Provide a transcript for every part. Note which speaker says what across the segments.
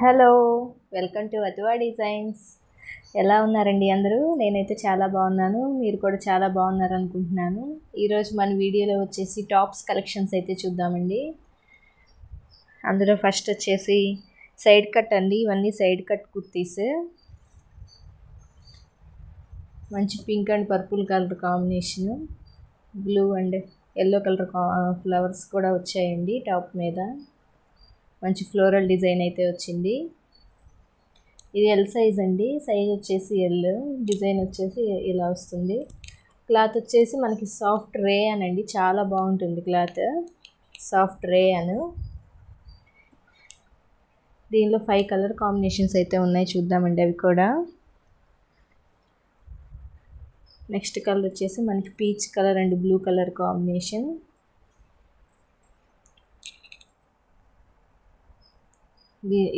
Speaker 1: Hello, welcome to అతువా designs. ఎలా ఉన్నారండి అందరూ? నేనైతే చాలా బాగున్నాను, మీరు కూడా చాలా బాగున్నారు అనుకుంటున్నాను. ఈరోజు మన వీడియోలో వచ్చేసి టాప్స్ కలెక్షన్స్ అయితే చూద్దామండి. అందులో ఫస్ట్ వచ్చేసి సైడ్ కట్ అండి. ఇవన్నీ సైడ్ కట్ కుర్తీస్. మంచి pink and purple colour combination, blue and yellow colour flowers కూడా వచ్చాయండి టాప్ మీద. మంచి ఫ్లోరల్ డిజైన్ అయితే వచ్చింది. ఇది ఎల్ సైజ్ అండి. సైజ్ వచ్చేసి ఎల్, డిజైన్ వచ్చేసి ఇలా వస్తుంది. క్లాత్ వచ్చేసి మనకి సాఫ్ట్ రేయన్ అండి. చాలా బాగుంటుంది క్లాత్, సాఫ్ట్ రేయన్. దీనిలో 5 కలర్ కాంబినేషన్స్ అయితే ఉన్నాయి, చూద్దామండి అవి కూడా. నెక్స్ట్ కలర్ వచ్చేసి మనకి peach colour and blue colour combination.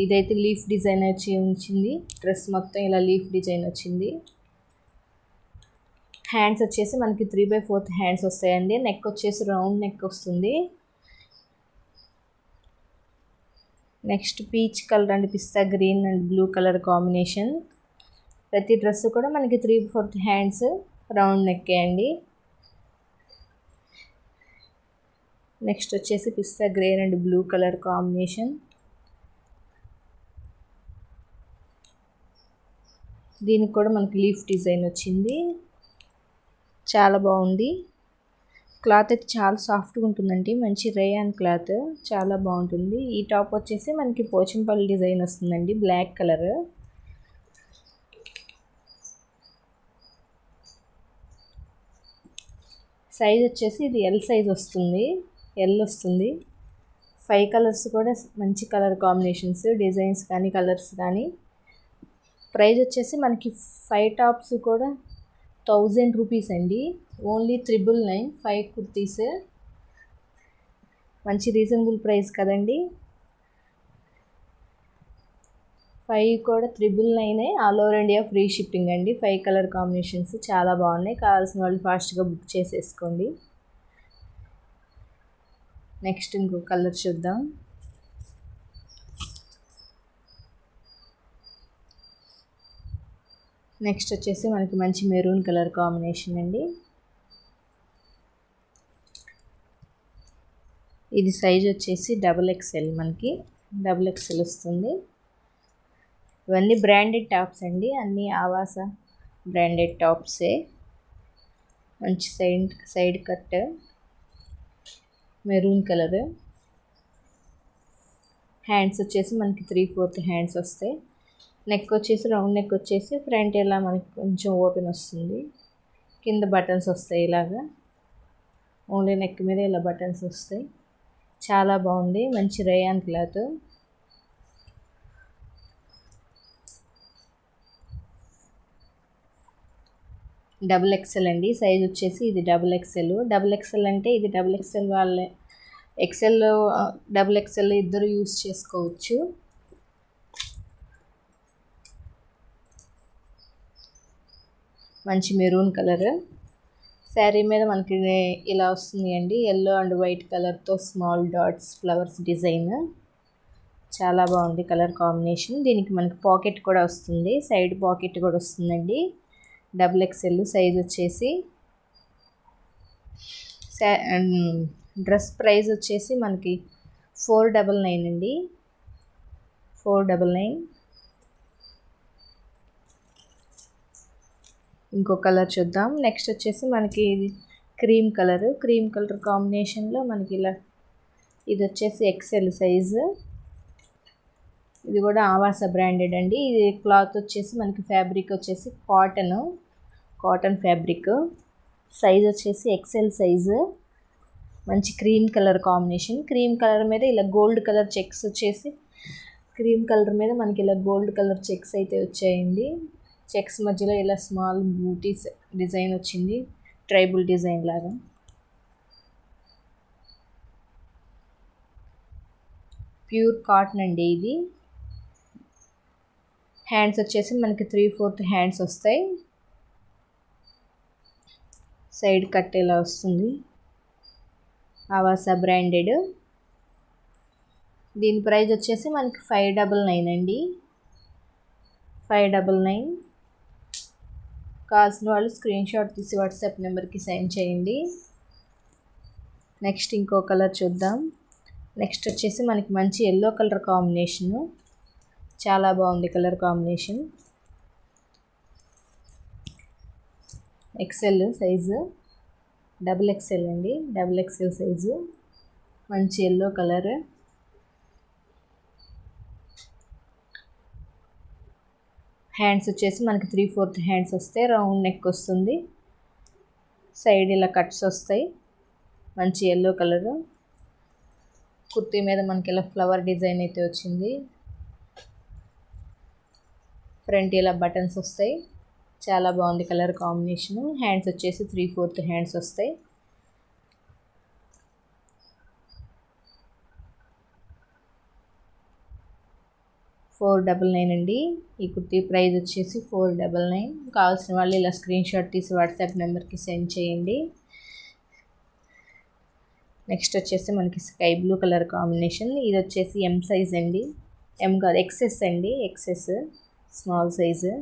Speaker 1: ఇదైతే లీఫ్ డిజైన్ వచ్చి ఉంచింది. డ్రెస్ మొత్తం ఇలా లీఫ్ డిజైన్ వచ్చింది. హ్యాండ్స్ వచ్చేసి మనకి 3/4 హ్యాండ్స్ వస్తాయండి. నెక్ వచ్చేసి రౌండ్ నెక్ వస్తుంది. Next peach colour and pista green and blue colour combination. ప్రతి డ్రెస్ కూడా మనకి 3/4 హ్యాండ్స్, రౌండ్ నెక్కే అండి. నెక్స్ట్ వచ్చేసి pista green and blue colour combination. దీనికి కూడా మనకి లీఫ్ డిజైన్ వచ్చింది. చాలా బాగుంది. క్లాత్ అయితే చాలా సాఫ్ట్గా ఉంటుందండి. మంచి రేయాన్ క్లాత్, చాలా బాగుంటుంది. ఈ టాప్ వచ్చేసి మనకి పోచంపల్లి డిజైన్ వస్తుందండి, బ్లాక్ కలర్. సైజ్ వచ్చేసి ఇది ఎల్ సైజ్ వస్తుంది, ఎల్ వస్తుంది. 5 కలర్స్ కూడా మంచి కలర్ కాంబినేషన్స్, డిజైన్స్ కానీ కలర్స్ కానీ. ప్రైస్ వచ్చేసి మనకి 5 టాప్స్ కూడా 1000 రూపీస్ అండి. ఓన్లీ 999 5 కుర్తీస్. మంచి రీజనబుల్ ప్రైస్ కదండి. 5 కూడా 999, all over India free shipping అండి. 5 కలర్ కాంబినేషన్స్ చాలా బాగున్నాయి. కావాల్సిన వాళ్ళు ఫాస్ట్గా బుక్ చేసేసుకోండి. నెక్స్ట్ ఇంకో కలర్ చూద్దాం. నెక్స్ట్ వచ్చేసి మనకి మంచి మెరూన్ కలర్ కాంబినేషన్ అండి. ఇది సైజ్ వచ్చేసి XXL, మనకి XXL వస్తుంది. ఇవన్నీ బ్రాండెడ్ టాప్స్ అండి, అన్నీ ఆవాస బ్రాండెడ్ టాప్సే. మంచి side cut maroon colour. Hands వచ్చేసి మనకి 3/4 హ్యాండ్స్ వస్తాయి. నెక్ వచ్చేసి రౌండ్ నెక్ వచ్చేసి ఫ్రంట్ ఇలా మనకి కొంచెం ఓపెన్ వస్తుంది. కింద బటన్స్ వస్తాయి ఇలాగా. ఓన్లీ నెక్ మీద ఇలా బటన్స్ వస్తాయి. చాలా బాగుంది. మంచి రేయాన్ క్లాత్. XXL అండి. సైజ్ వచ్చేసి ఇది XXL. XXL అంటే ఇది XXL వాళ్ళే, XL XXL ఇద్దరు యూస్ చేసుకోవచ్చు. మంచి మెరూన్ కలర్. శారీ మీద మనకి ఇలా వస్తుంది అండి, ఎల్లో అండ్ వైట్ కలర్తో స్మాల్ డాట్స్ ఫ్లవర్స్ డిజైన్. చాలా బాగుంది కలర్ కాంబినేషన్. దీనికి మనకి పాకెట్ కూడా వస్తుంది, సైడ్ పాకెట్ కూడా వస్తుందండి. XXL సైజ్ వచ్చేసి. డ్రెస్ ప్రైస్ వచ్చేసి మనకి 499 అండి, 499. ఇంకో కలర్ చూద్దాం. నెక్స్ట్ వచ్చేసి మనకి ఇది క్రీమ్ కలర్ కాంబినేషన్లో మనకి ఇలా. ఇది వచ్చేసి XL సైజు. ఇది కూడా ఆవాస బ్రాండెడ్ అండి. ఇది క్లాత్ వచ్చేసి మనకి ఫ్యాబ్రిక్ వచ్చేసి కాటన్ ఫ్యాబ్రిక్. సైజ్ వచ్చేసి XL సైజు. మంచి cream colour combination. Cream colour మీద ఇలా గోల్డ్ కలర్ చెక్స్ వచ్చేసి, క్రీమ్ కలర్ మీద మనకి ఇలా గోల్డ్ కలర్ చెక్స్ అయితే వచ్చాయండి. చెక్స్ మధ్యలో ఇలా స్మాల్ బూటీస్ డిజైన్ వచ్చింది, ట్రైబుల్ డిజైన్ లాగా. ప్యూర్ కాటన్ అండి ఇది. హ్యాండ్స్ వచ్చేసి మనకి 3/4 హ్యాండ్స్ వస్తాయి. సైడ్ కట్ ఇలా వస్తుంది, ఆవాస బ్రాండెడ్. దీని ప్రైస్ వచ్చేసి మనకి 599 అండి. 599. కావాల్సిన వాళ్ళు స్క్రీన్ షాట్ తీసి వాట్సాప్ నెంబర్కి సెండ్ చేయండి. నెక్స్ట్ ఇంకో కలర్ చూద్దాం. నెక్స్ట్ వచ్చేసి మనకి మంచి ఎల్లో కలర్ కాంబినేషను. చాలా బాగుంది colour combination. XL size, XXL అండి, XXL సైజు. మంచి ఎల్లో కలర్. హ్యాండ్స్ వచ్చేసి మనకి 3/4 హ్యాండ్స్ వస్తాయి. రౌండ్ నెక్ వస్తుంది. సైడ్ ఇలా కట్స్ వస్తాయి. మంచి ఎల్లో కలరు. కుర్తీ మీద మనకి ఇలా ఫ్లవర్ డిజైన్ అయితే వచ్చింది. ఫ్రంట్ ఇలా బటన్స్ వస్తాయి. చాలా బాగుంది కలర్ కాంబినేషను. హ్యాండ్స్ వచ్చేసి 3/4 హ్యాండ్స్ వస్తాయి. $499 అండి. ఈ కుర్తీ ప్రైస్ వచ్చేసి $499. కావాల్సిన వాళ్ళు ఇలా స్క్రీన్ షాట్ తీసి వాట్సాప్ నెంబర్కి సెండ్ చేయండి. నెక్స్ట్ వచ్చేసి మనకి స్కై బ్లూ కలర్ కాంబినేషన్. ఇది వచ్చేసి M సైజ్ అండి. M కాదు, XS అండి. XS small size.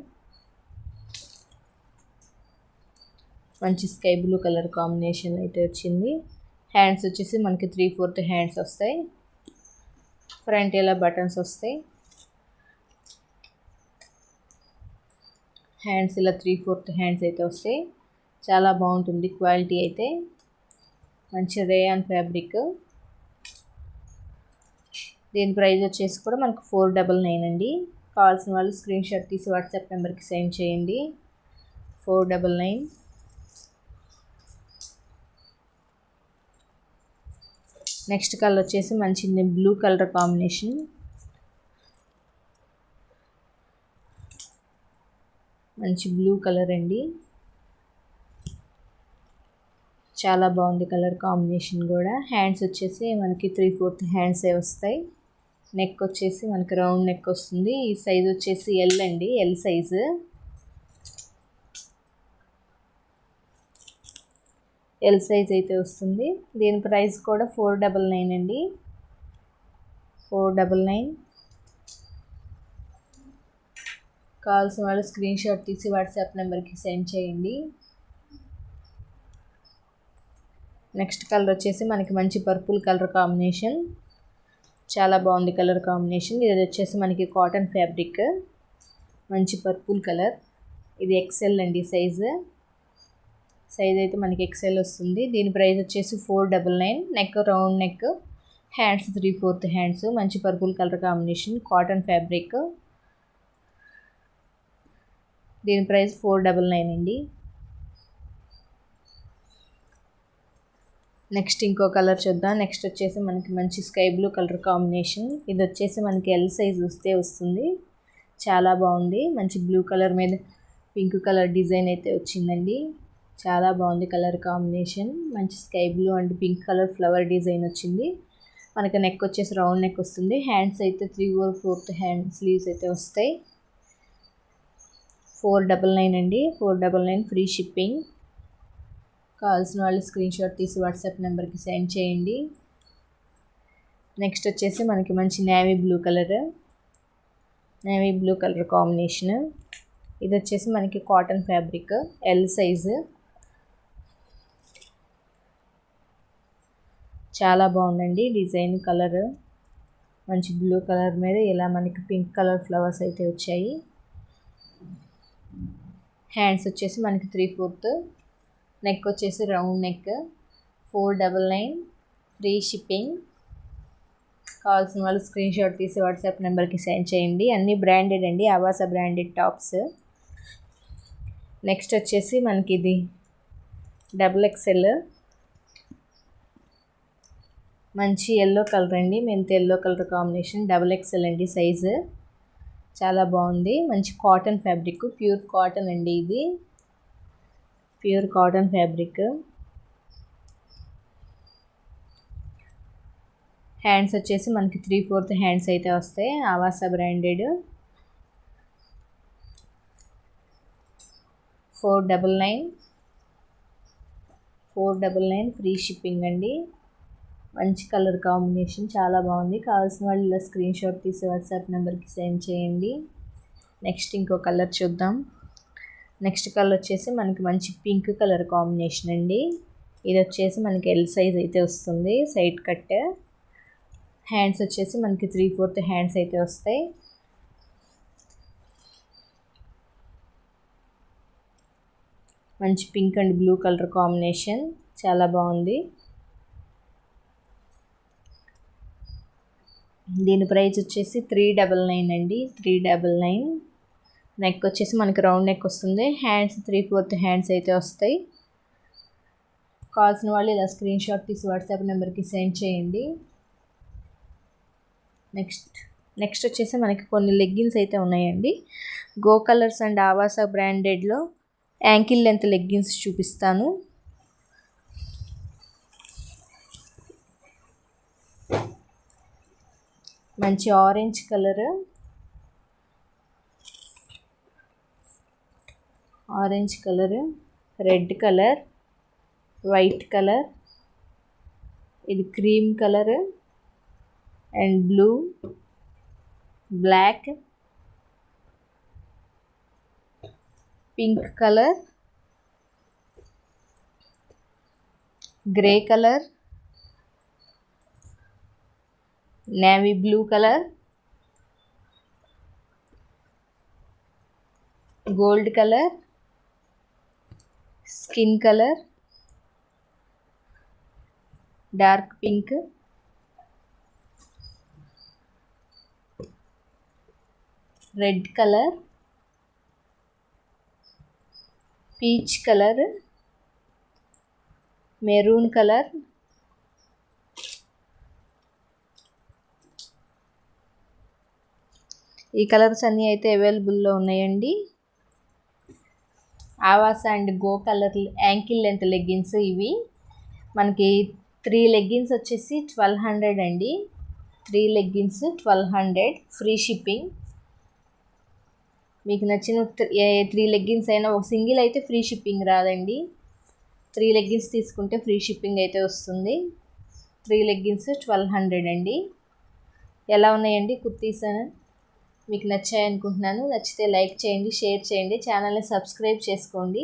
Speaker 1: మంచి స్కై బ్లూ కలర్ కాంబినేషన్ అయితే వచ్చింది. హ్యాండ్స్ వచ్చేసి మనకి 3/4 హ్యాండ్స్ వస్తాయి. ఫ్రంట్ ఇలా బటన్స్ వస్తాయి. హ్యాండ్స్ ఇలా 3/4 హ్యాండ్స్ అయితే వస్తాయి. చాలా బాగుంటుంది క్వాలిటీ అయితే. మంచి రేయాన్ ఫ్యాబ్రిక్. దీని ప్రైస్ వచ్చేసి కూడా మనకు $499 అండి. కావాల్సిన వాళ్ళు స్క్రీన్ షాట్ తీసి వాట్సాప్ నెంబర్కి సెండ్ చేయండి. $499. నెక్స్ట్ కలర్ వచ్చేసి మంచి బ్లూ కలర్ కాంబినేషన్. మంచి బ్లూ కలర్ అండి. చాలా బాగుంది కలర్ కాంబినేషన్ కూడా. హ్యాండ్స్ వచ్చేసి మనకి 3/4 హ్యాండ్సే వస్తాయి. నెక్ వచ్చేసి మనకి రౌండ్ నెక్ వస్తుంది. ఈ సైజ్ వచ్చేసి L అండి, L సైజు. L సైజ్ అయితే వస్తుంది. దీని ప్రైస్ కూడా $499 అండి. $499. కావాల్సిన వాళ్ళు స్క్రీన్ షాట్ తీసి వాట్సాప్ నెంబర్కి సెండ్ చేయండి. నెక్స్ట్ కలర్ వచ్చేసి మనకి మంచి పర్పుల్ కలర్ కాంబినేషన్. చాలా బాగుంది కలర్ కాంబినేషన్. ఇది వచ్చేసి మనకి కాటన్ ఫ్యాబ్రిక్. మంచి పర్పుల్ కలర్. ఇది XL అండి సైజు. సైజ్ అయితే మనకి XL వస్తుంది. దీని ప్రైస్ వచ్చేసి $499. Neck round neck, hands 3/4 hands. మంచి purple colour combination, cotton fabric. దీని ప్రైస్ $499 అండి. నెక్స్ట్ ఇంకో కలర్ చూద్దాం. నెక్స్ట్ వచ్చేసి మనకి మంచి స్కై బ్లూ కలర్ కాంబినేషన్. ఇది వచ్చేసి మనకి L సైజ్ వస్తే వస్తుంది. చాలా బాగుంది. మంచి బ్లూ కలర్ మీద పింక్ కలర్ డిజైన్ అయితే వచ్చిందండి. చాలా బాగుంది కలర్ కాంబినేషన్. మంచి sky blue and pink colour flower design వచ్చింది. మనకి నెక్ వచ్చేసి రౌండ్ నెక్ వస్తుంది. హ్యాండ్స్ అయితే 3/4 హ్యాండ్ స్లీవ్స్ అయితే వస్తాయి. $499 అండి. $499 ఫ్రీ షిప్పింగ్. కావాల్సిన వాళ్ళు స్క్రీన్ షాట్ తీసి వాట్సాప్ నెంబర్కి సెండ్ చేయండి. నెక్స్ట్ వచ్చేసి మనకి మంచి నేవీ బ్లూ కలర్ కాంబినేషన్. ఇది వచ్చేసి మనకి కాటన్ ఫ్యాబ్రిక్, L సైజు. చాలా బాగుందండి డిజైన్. కలర్ మంచి బ్లూ కలర్ మీద ఇలా మనకి పింక్ కలర్ ఫ్లవర్స్ అయితే వచ్చాయి. హ్యాండ్స్ వచ్చేసి మనకి 3/4. నెక్ వచ్చేసి రౌండ్ నెక్. $499 free shipping. కావాల్సిన వాళ్ళు స్క్రీన్ షాట్ తీసి వాట్సాప్ నెంబర్కి సెండ్ చేయండి. అన్నీ బ్రాండెడ్ అండి, ఆవాస బ్రాండెడ్ టాప్స్. నెక్స్ట్ వచ్చేసి మనకి ఇది XXL. మంచి ఎల్లో కలర్ అండి, మెంతి ఎల్లో కలర్ కాంబినేషన్. XXL అండి సైజు. చాలా బాగుంది. మంచి కాటన్ ఫ్యాబ్రిక్, ప్యూర్ కాటన్ అండి. ఇది ప్యూర్ కాటన్ ఫ్యాబ్రిక్. హ్యాండ్స్ వచ్చేసి మనకి 3/4 హ్యాండ్స్ అయితే వస్తాయి. ఆవాస బ్రాండెడ్. $499 ఫ్రీ షిప్పింగ్ అండి. మంచి కలర్ కాంబినేషన్, చాలా బాగుంది. కావాల్సిన వాళ్ళు ఇలా స్క్రీన్ షాట్ తీసి వాట్సాప్ నెంబర్కి సెండ్ చేయండి. నెక్స్ట్ ఇంకో కలర్ చూద్దాం. నెక్స్ట్ కలర్ వచ్చేసి మనకి మంచి పింక్ కలర్ కాంబినేషన్ అండి. ఇది వచ్చేసి మనకి ఎల్ సైజ్ అయితే వస్తుంది. Side cut. హ్యాండ్స్ వచ్చేసి మనకి 3/4 హ్యాండ్స్ అయితే వస్తాయి. మంచి pink and blue colour combination, చాలా బాగుంది. దీని ప్రైస్ వచ్చేసి 399 అండి. 399. నెక్ వచ్చేసి మనకి రౌండ్ నెక్ వస్తుంది. హ్యాండ్స్ 3/4 హ్యాండ్స్ అయితే వస్తాయి. కావాల్సిన వాళ్ళు ఇలా స్క్రీన్ షాట్ తీసి వాట్సాప్ నెంబర్కి సెండ్ చేయండి. నెక్స్ట్ వచ్చేసి మనకి కొన్ని లెగ్గిన్స్ అయితే ఉన్నాయండి. గో కలర్స్ అండ్ ఆవాస బ్రాండెడ్లో యాంకిల్ లెంత్ లెగ్గిన్స్ చూపిస్తాను. మంచి orange colour, red colour, white colour, ఇది cream colour and blue, black, pink colour, grey colour, navy blue colour, gold colour, skin colour, dark pink, red colour, peach colour, maroon colour, ఈ colours అన్నీ అయితే అవైలబుల్లో ఉన్నాయండి. Avaasa and go colour ankle length leggings ఇవి మనకి 3 leggings వచ్చేసి 1200 అండి. 3 leggings 1200, free shipping. మీకు నచ్చిన 3 లెగ్గిన్స్ అయినా, ఒక సింగిల్ అయితే ఫ్రీ షిప్పింగ్ రాదండి. 3 లెగ్గిన్స్ తీసుకుంటే ఫ్రీ షిప్పింగ్ అయితే వస్తుంది. 3 లెగ్గిన్స్ 1200 అండి. ఎలా ఉన్నాయండి కుర్తీస్? మీకు నచ్చాయి అనుకుంటున్నాను. నచ్చితే లైక్ చేయండి, షేర్ చేయండి, ఛానల్ని సబ్స్క్రైబ్ చేసుకోండి.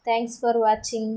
Speaker 1: Thanks for watching.